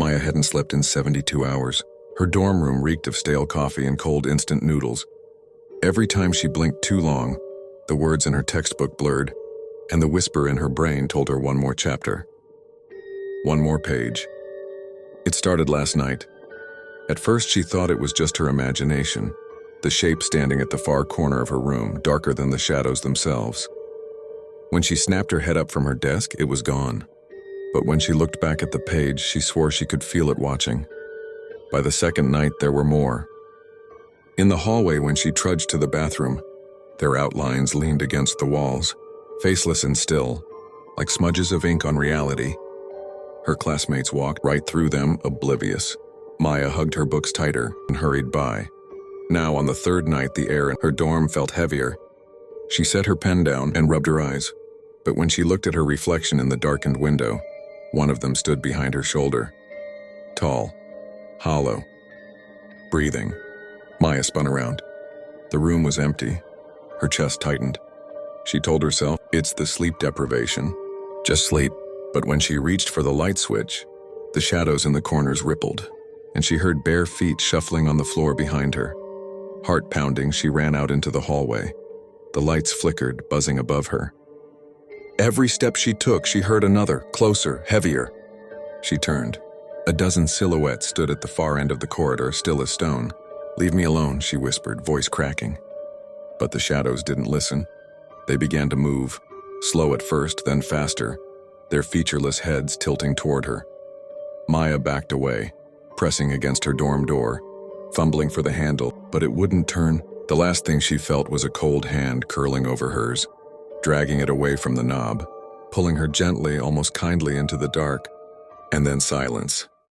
Maya hadn't slept in 72 hours. Her dorm room reeked of stale coffee and cold instant noodles. Every time she blinked too long, the words in her textbook blurred, and the whisper in her brain told her one more chapter. One more page. It started last night. At first she thought it was just her imagination, the shape standing at the far corner of her room, darker than the shadows themselves. When she snapped her head up from her desk, it was gone. But when she looked back at the page, she swore she could feel it watching. By the second night, there were more. In the hallway, when she trudged to the bathroom, their outlines leaned against the walls, faceless and still, like smudges of ink on reality. Her classmates walked right through them, oblivious. Maya hugged her books tighter and hurried by. Now, on the third night, the air in her dorm felt heavier. She set her pen down and rubbed her eyes. But when she looked at her reflection in the darkened window, one of them stood behind her shoulder. Tall, hollow, breathing. Maya spun around. The room was empty. Her chest tightened. She told herself, it's the sleep deprivation. Just sleep. But when she reached for the light switch, the shadows in the corners rippled, and she heard bare feet shuffling on the floor behind her. Heart pounding, she ran out into the hallway. The lights flickered, buzzing above her. Every step she took, she heard another, closer, heavier. She turned. A dozen silhouettes stood at the far end of the corridor, still as stone. Leave me alone, she whispered, voice cracking. But the shadows didn't listen. They began to move, slow at first, then faster, their featureless heads tilting toward her. Maya backed away, pressing against her dorm door, fumbling for the handle, but it wouldn't turn. The last thing she felt was a cold hand curling over hers, dragging it away from the knob, pulling her gently, almost kindly into the dark, and then silence.